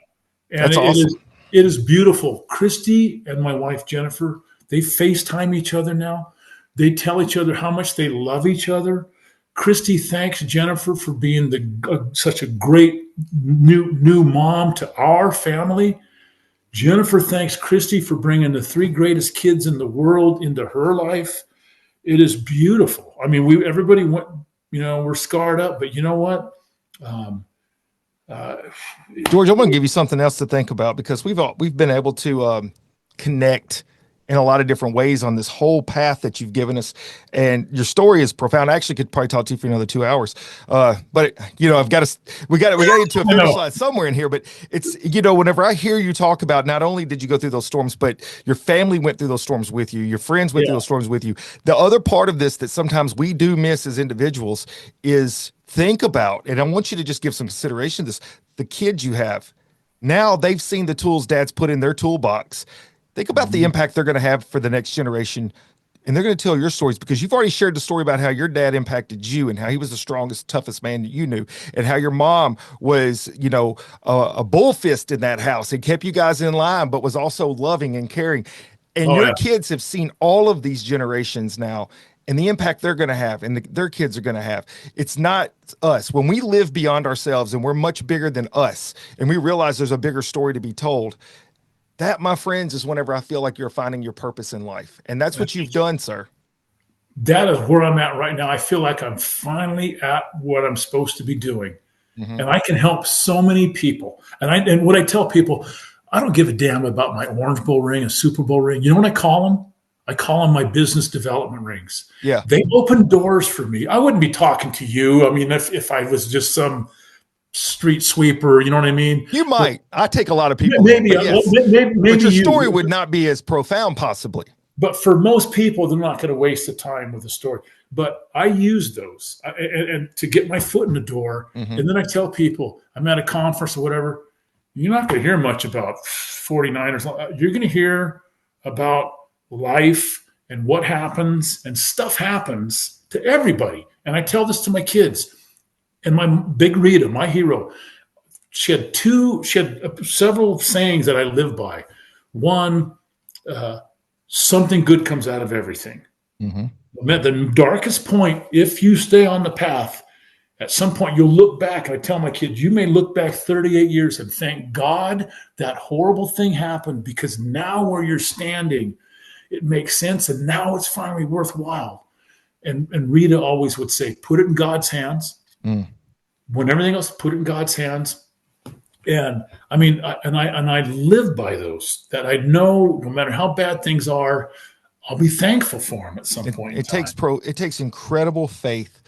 and That's awesome. it is beautiful. Christy and my wife Jennifer, they FaceTime each other now. They tell each other how much they love each other. Christy thanks Jennifer for being such a great new mom to our family. Jennifer thanks Christy for bringing the three greatest kids in the world into her life. It is beautiful. I mean, everybody went, we're scarred up, but you know what? Um, uh, George, I'm going to give you something else to think about, because we've been able to connect in a lot of different ways on this whole path that you've given us, and your story is profound. I actually could probably talk to you for another 2 hours, but we got to get to a finish line somewhere in here. But it's whenever I hear you talk about, not only did you go through those storms, but your family went through those storms with you, your friends went through those storms with you. The other part of this that sometimes we do miss as individuals is think about, and I want you to just give some consideration to this, the kids you have. Now they've seen the tools dad's put in their toolbox. Think about the impact they're going to have for the next generation. And they're going to tell your stories, because you've already shared the story about how your dad impacted you and how he was the strongest, toughest man that you knew, and how your mom was, a bull fist in that house and kept you guys in line, but was also loving and caring. And your kids have seen all of these generations now, and the impact they're going to have, and their kids are going to have. It's not us. When we live beyond ourselves and we're much bigger than us, and we realize there's a bigger story to be told, that, my friends, is whenever I feel like you're finding your purpose in life. And that's what you've done, sir. That is where I'm at right now. I feel like I'm finally at what I'm supposed to be doing. Mm-hmm. And I can help so many people. And what I tell people, I don't give a damn about my Orange Bowl ring, a Super Bowl ring. You know what I call them? I call them my business development rings. Yeah. They open doors for me. I wouldn't be talking to you. I mean, if I was just some street sweeper, you know what I mean? You might. I take a lot of people. Maybe your story would not be as profound, possibly. But for most people, they're not going to waste the time with a story. But I use those and to get my foot in the door. Mm-hmm. And then I tell people, I'm at a conference or whatever, you're not going to hear much about 49ers. You're going to hear about life and what happens, and stuff happens to everybody. And I tell this to my kids. And my big Rita, my hero, she had several sayings that I live by. One, something good comes out of everything. Mm-hmm. At the darkest point, if you stay on the path, at some point you'll look back. And I tell my kids, you may look back 38 years and thank God that horrible thing happened, because now where you're standing, it makes sense. And now it's finally worthwhile. And Rita always would say, put it in God's hands. Mm. When everything else, put it in God's hands. And I mean, I live by those, that I know no matter how bad things are, I'll be thankful for them at some point. It takes incredible faith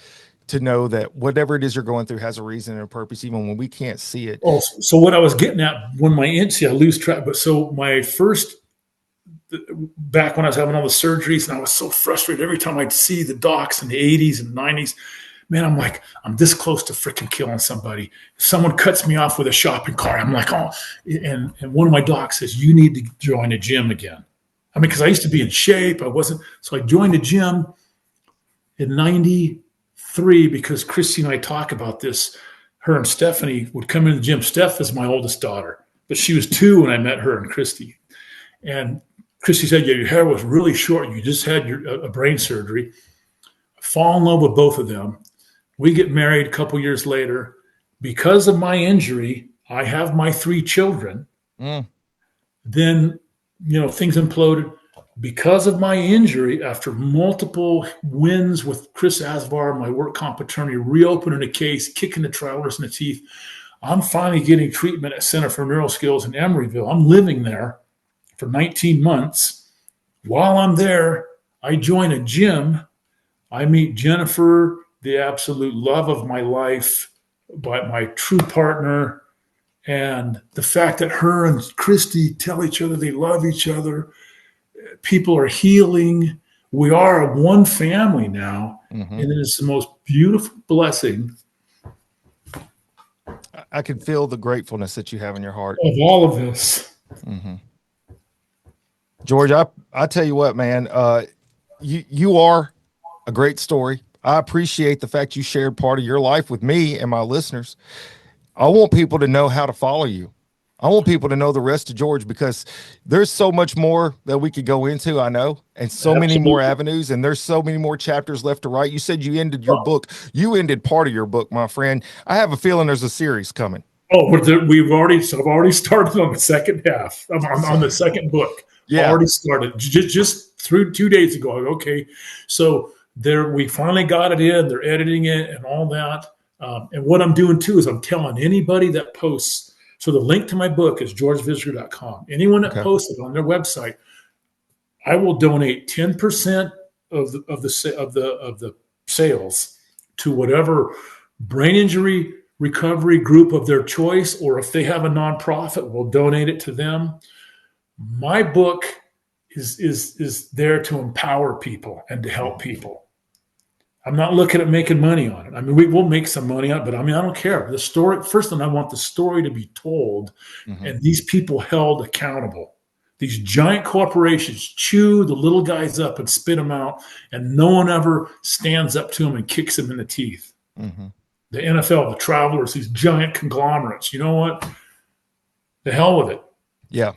to know that whatever it is you're going through has a reason and a purpose, even when we can't see it. Oh, so what I was getting at, when I lose track. But so my first, back when I was having all the surgeries, and I was so frustrated every time I'd see the docs in the 80s and 90s. Man, I'm like, I'm this close to freaking killing somebody. If someone cuts me off with a shopping cart, I'm like, oh, and one of my docs says, you need to join a gym again. I mean, because I used to be in shape. I wasn't. So I joined a gym in 93, because Christy and I talk about this. Her and Stephanie would come into the gym. Steph is my oldest daughter, but she was 2 when I met her and Christy. And Christy said, yeah, your hair was really short. You just had a brain surgery. I fall in love with both of them. We get married a couple years later. Because of my injury, I have my 3 children. Mm. Then, things imploded. Because of my injury, after multiple wins with Chris Asvar, my work comp attorney, reopening a case, kicking the travelers in the teeth, I'm finally getting treatment at Center for Neural Skills in Emeryville. I'm living there for 19 months. While I'm there, I join a gym. I meet Jennifer, the absolute love of my life, but my true partner, and the fact that her and Christy tell each other they love each other. people are healing. We are one family now, Mm-hmm. and it is the most beautiful blessing. I can feel the gratefulness that you have in your heart of all of this. Mm-hmm. George, I tell you what, man, you are a great story. I appreciate the fact you shared part of your life with me and my listeners. I want people to know how to follow you. I want people to know the rest of George, because there's so much more that we could go into, I know, and so many more avenues, and there's so many more chapters left to write. You said you ended your book. You ended part of your book, my friend. I have a feeling there's a series coming. Oh, I've already started on the second half. On the second book. Yeah. Already started just through 2 days ago. Okay. So we finally got it in, they're editing it and all that. And what I'm doing too is I'm telling anybody that posts. So the link to my book is georgevisger.com. Anyone that posts it on their website, I will donate 10% of the sales to whatever brain injury recovery group of their choice, or if they have a nonprofit, we'll donate it to them. My book is there to empower people and to help people. I'm not looking at making money on it. I mean, we will make some money on it, but I mean, I don't care. The story, first thing, I want the story to be told, and these people held accountable. These giant corporations chew the little guys up and spit them out, and no one ever stands up to them and kicks them in the teeth. The NFL, the Travelers, these giant conglomerates. You know what? The hell with it. Yeah.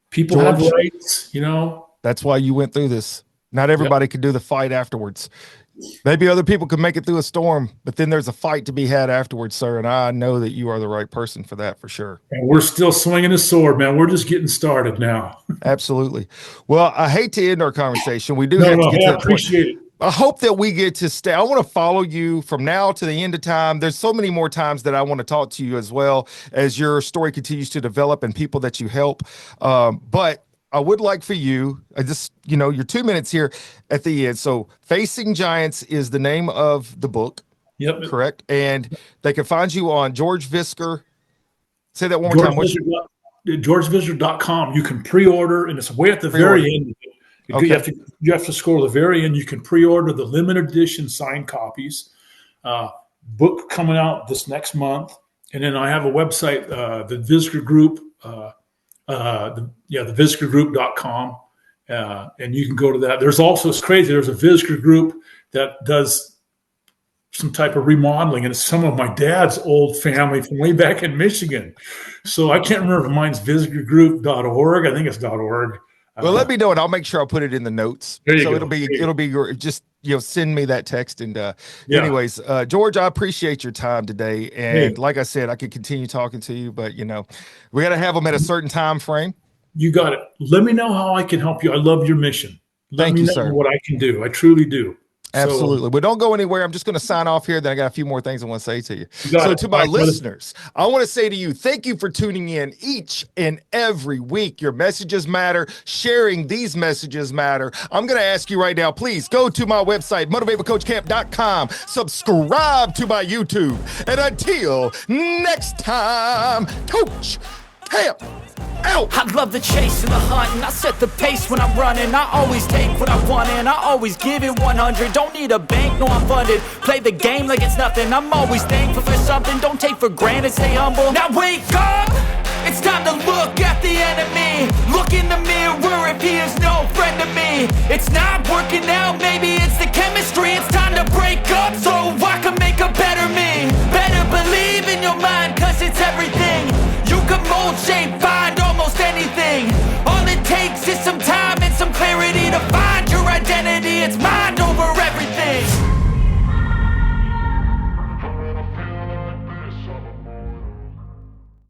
People have rights, you know. That's why you went through this. Not everybody could do the fight afterwards. Maybe other people could make it through a storm, but then there's a fight to be had afterwards, sir. And I know that you are the right person for that, for sure. And we're still swinging a sword, man. We're just getting started now. Absolutely. Well, I hate to end our conversation. We do have to get to I appreciate it. I hope that we get to stay. I want to follow you from now to the end of time. There's so many more times that I want to talk to you as well as your story continues to develop and people that you help. But I would like for you, your 2 minutes here at the end. So Facing Giants is the name of the book. Yep. Correct. And they can find you on George Visger. Say that one more time. GeorgeVisger.com. You can pre-order, and it's way at the very end. Okay. You have to scroll to the very end. You can pre-order the limited edition signed copies. Book coming out this next month. And then I have a website, the Visger Group, the visgergroup.com. And you can go to that. There's also, it's crazy, there's a Visger Group that does some type of remodeling, and it's some of my dad's old family from way back in Michigan. So I can't remember if mine's visgergroup.org. I think it's .org. Well, let me know, and I'll make sure I'll put it in the notes. So it'll be your, just, send me that text. And anyways, George, I appreciate your time today. And like I said, I could continue talking to you, but we got to have them at a certain time frame. You got it. Let me know how I can help you. I love your mission. Let me know sir. What I can do. I truly do. Absolutely. But don't go anywhere. I'm just going to sign off here. Then I got a few more things I want to say to you. So to my listeners, I want to say to you, thank you for tuning in each and every week. Your messages matter. Sharing these messages matter. I'm going to ask you right now, please go to my website, motivatewithcoachcamp.com. Subscribe to my YouTube. And until next time, Coach Camp out. I love the chase and the hunt, and I set the pace when I'm running. I always take what I want, and I always give it 100. Don't need a bank, no, I'm funded. Play the game like it's nothing. I'm always thankful for something. Don't take for granted, stay humble. Now wake up, it's time to look at the enemy. Look in the mirror if he is no friend to me. It's not working out, maybe